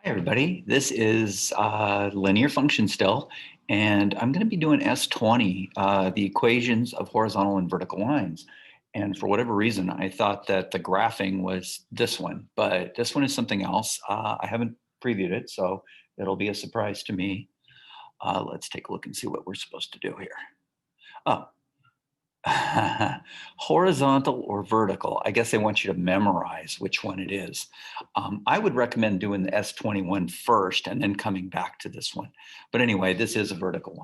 Everybody, this is linear function still, and I'm going to be doing S20, the equations of horizontal and vertical lines. And for whatever reason, I thought that the graphing was this one, but this one is something else. I haven't previewed it, so it'll be a surprise to me. Let's take a look and see what we're supposed to do here. Oh, horizontal or vertical. I guess they want you to memorize which one it is. I would recommend doing the S21 first and then coming back to this one. But anyway, this is a vertical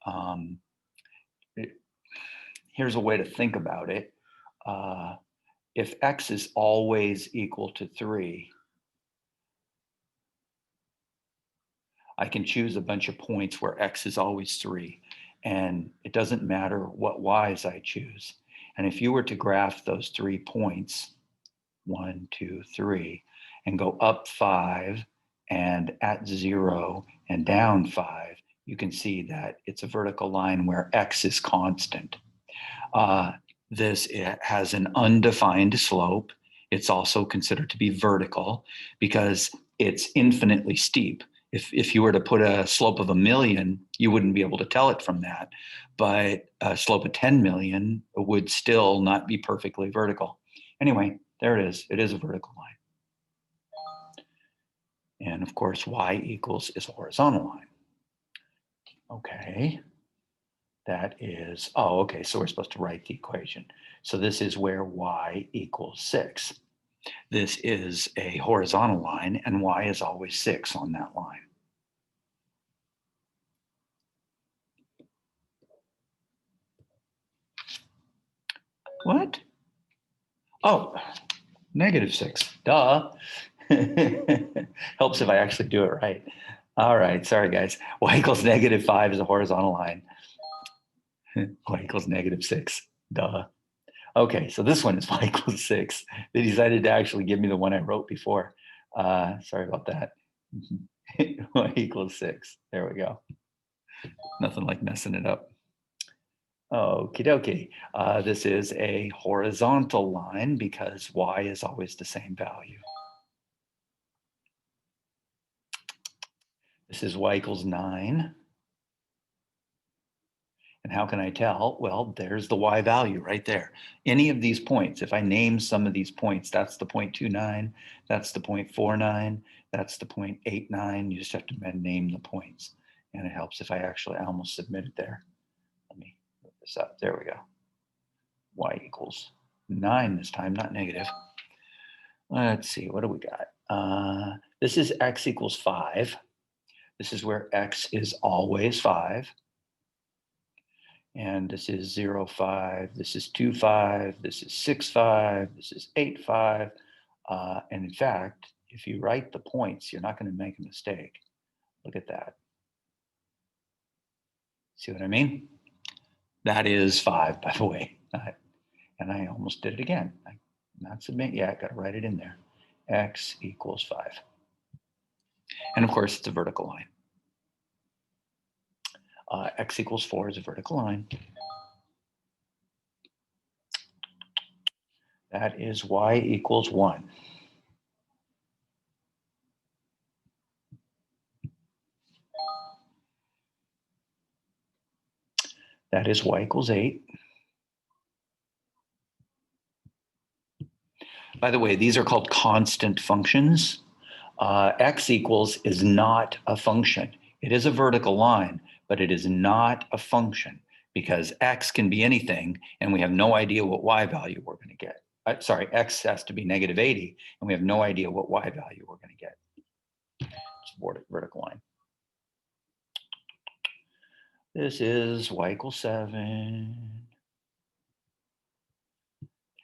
line. Here's a way to think about it. If x is always equal to 3, I can choose a bunch of points where x is always 3. And it doesn't matter what y's I choose. And if you were to graph those 3 points, 1, 2, 3, and go up 5 and at 0 and down 5, you can see that it's a vertical line where x is constant. This has an undefined slope. It's also considered to be vertical because it's infinitely steep. If you were to put a slope of 1,000,000, you wouldn't be able to tell it from that. But a slope of 10 million would still not be perfectly vertical. Anyway, there it is. It is a vertical line. And of course, y equals is a horizontal line. Okay. That is, oh, okay, so we're supposed to write the equation. So this is where y equals 6. This is a horizontal line, and y is always 6 on that line. What? Oh, -6, duh. Helps if I actually do it right. All right, sorry guys. Y equals -5 is a horizontal line. Y equals -6, duh. Okay, so this one is y equals 6. They decided to actually give me the one I wrote before. Sorry about that. Y equals 6. There we go. Nothing like messing it up. Okie dokie. This is a horizontal line because y is always the same value. This is y equals 9. And how can I tell? Well, there's the y value right there. Any of these points, if I name some of these points, that's the 0.29, that's the 0.49, that's the 0.89. You just have to name the points. And it helps if I almost submitted there. Let me move this up. There we go. Y equals 9 this time, not negative. Let's see, what do we got? This is x equals 5. This is where x is always 5. And this is 0, 5, this is 2, 5, this is 6, 5, this is 8, 5. And in fact, if you write the points, you're not going to make a mistake. Look at that. See what I mean? That is 5, by the way. And I almost did it again. Not submit yet, got to write it in there. X equals 5. And of course, it's a vertical line. X equals 4 is a vertical line. That is y equals 1. That is y equals 8. By the way, these are called constant functions. X equals is not a function. It is a vertical line, but it is not a function because x can be anything and we have no idea what y value we're going to get. Sorry, x has to be -80 and we have no idea what y value we're going to get. It's a vertical line. This is y equals 7.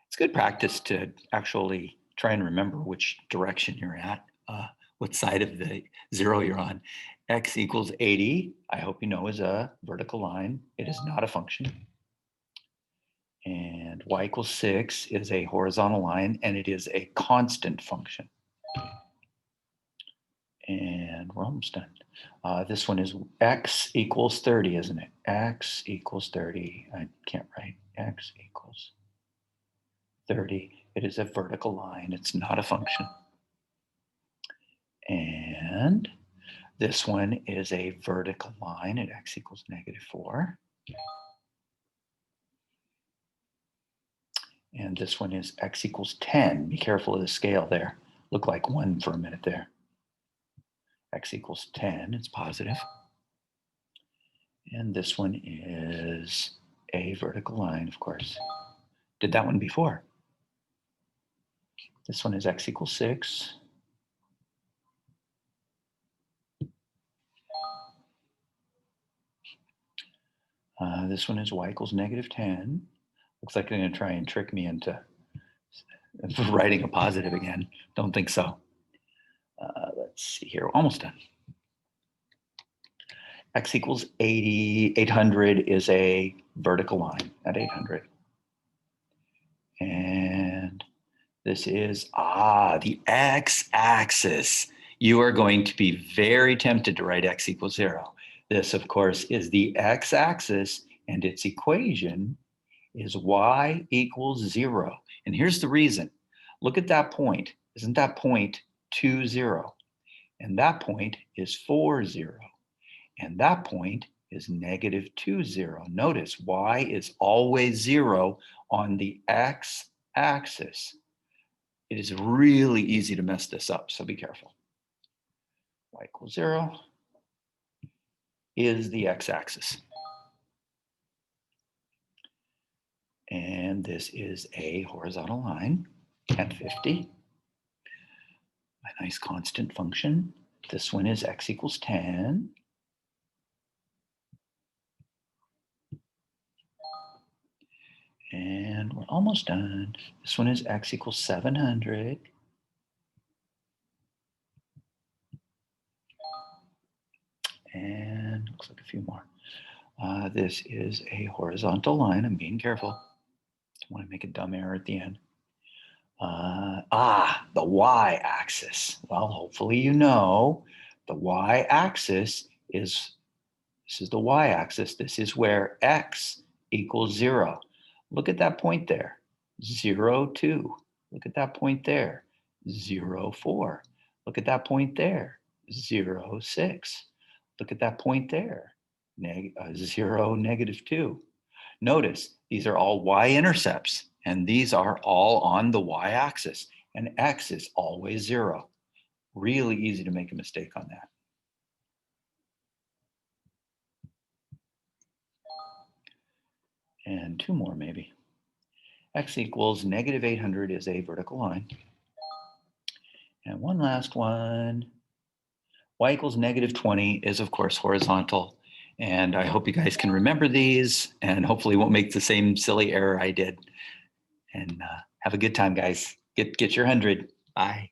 It's good practice to actually try and remember which direction you're at, what side of the 0 you're on. X equals 80, I hope you know, is a vertical line. It is not a function. And y equals 6 is a horizontal line, and it is a constant function. And we're almost done. This one is x equals 30, isn't it? X equals 30. I can't write. X equals 30. It is a vertical line. It's not a function. And And this one is a vertical line at x equals -4. And this one is x equals 10. Be careful of the scale there. Looked like 1 for a minute there. X equals 10, it's positive. And this one is a vertical line, of course. Did that one before. This one is x equals 6. This one is y equals -10. Looks like they're going to try and trick me into writing a positive again. Don't think so. Let's see here, almost done. X equals 80, 800 is a vertical line at 800. And this is, the x-axis. You are going to be very tempted to write x equals 0. This, of course, is the x-axis, and its equation is y equals 0. And here's the reason. Look at that point. Isn't that point 2, 0? And that point is 4, 0. And that point is -2, 0. Notice y is always 0 on the x-axis. It is really easy to mess this up, so be careful. Y equals 0 is the x-axis. And this is a horizontal line at 50. A nice constant function. This one is x equals 10. And we're almost done. This one is x equals 700. And looks like a few more. This is a horizontal line. I'm being careful. Don't want to make a dumb error at the end. The y-axis. Well, hopefully you know the y-axis is, this is the y-axis. This is where x equals 0. Look at that point there, 0, 2. Look at that point there, 0, 4. Look at that point there, 0, 6. Look at that point there, 0, -2. Notice these are all y-intercepts, and these are all on the y-axis, and x is always 0. Really easy to make a mistake on that. And 2 more maybe. X equals -800 is a vertical line. And one last one. Y equals -20 is, of course, horizontal. And I hope you guys can remember these and hopefully won't make the same silly error I did. And have a good time, guys. Get your 100. Bye.